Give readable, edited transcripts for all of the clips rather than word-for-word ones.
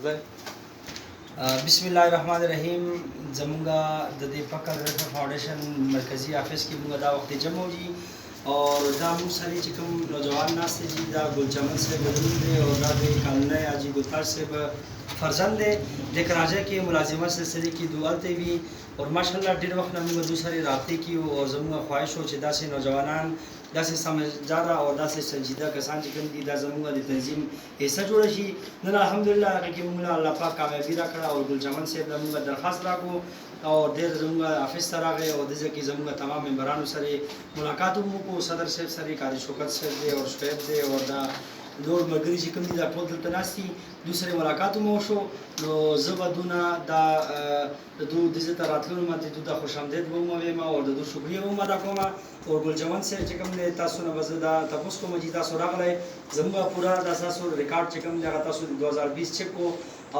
بسم اللہ الرحمن الرحیم. زمونگا د دې پکھل ویلفیئر فاؤنڈیشن مرکزی آفس کې مونږ دا وخت جمع جی اور دا مونږ سره چې کوم نوجوان ناست جی دا ګل چمن صاحب بدون دی اور دا د قانون حاجی ګلتاج صاحب فرزند دی د کراچۍ کې ملازمت سلسلے کی دعالته وي اور ماشاءالله ډېر وخت نه موږ دوی سره رابطې کیو اور زموږ خواهش و چې داسې نوجوانان داسې سمجداره او داسې سنجیده کسان چې کوم دي دا زموږ د تنظیم حصه جوړه شي. نن الحمدلله هغه کې موږ الله پاک کامیابي راکړه او ګل چمن صاحب له موږ درخواست راکړو او ډېر زموږ آفس ته راغی او دغه کې زموږ تمام ممبرانو سره ملاقات هم وکړو. صدر صاحب سره قاری شوکت صاحب دی او شعیب دی او دا نور ملګري چې کوم دي دا ټول دلته ناست دي دوی سره ملاقات هم وشو. نو زه به دونه دا د دوی دې ته راتللو ما ته دوی ته خوش آمدید به ووایم او د دوی شکریه به هم ادا کوم. او ګل چمن صاحب چې کوم دی تاسو نه به زه دا تپوس کوم چې تاسو راغلی زموږ پوره دا ستاسو ریکارډ چې کوم دی هغه تاسو د 2020 چک کو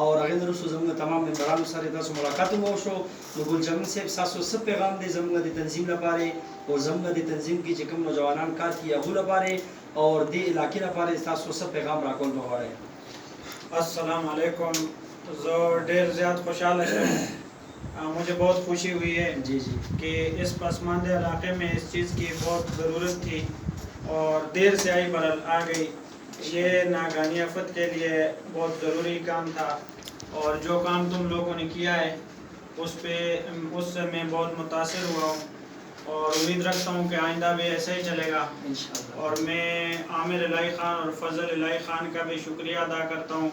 اور هغې نه وروسته زموږ تمام ممبرانو سره تاسو ملاقات هم وشو. نو ګل چمن صاحب ستاسو څه پیغام دی زموږ د تنظیم لپاره او زموږ د تنظیم کې چې کوم نوجوانان کار کوي هغو لپاره اور دی علاقے لپاره تاسو څه پیغام راکول به غواړئ؟ السلام علیکم. زه ډېر زیات خوشحاله شوم. مجھے بہت خوشی ہوئی ہے جی جی کہ اس پسماندہ علاقے میں اس چیز کی بہت ضرورت تھی اور دیر سے آئی برل آ گئی. یہ ناگہانی آفت کے لیے بہت ضروری کام تھا اور جو کام تم لوگوں نے کیا ہے اس سے میں بہت متاثر ہوا ہوں اور امید رکھتا ہوں کہ آئندہ بھی ایسے ہی چلے گا. اور میں عامر الہی خان اور فضل الہی خان کا بھی شکریہ ادا کرتا ہوں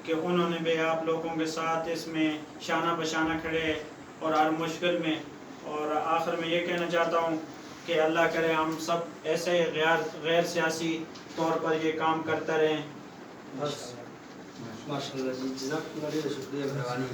کہ انہوں نے بھی آپ لوگوں کے ساتھ اس میں شانہ بشانہ کھڑے اور ہر مشکل میں. اور آخر میں یہ کہنا چاہتا ہوں کہ اللہ کرے ہم سب ایسے ہی غیر سیاسی طور پر یہ کام کرتے رہیں. بس ماشاءاللہ جی جزاک اللہ ډېر شکریہ مهرباني.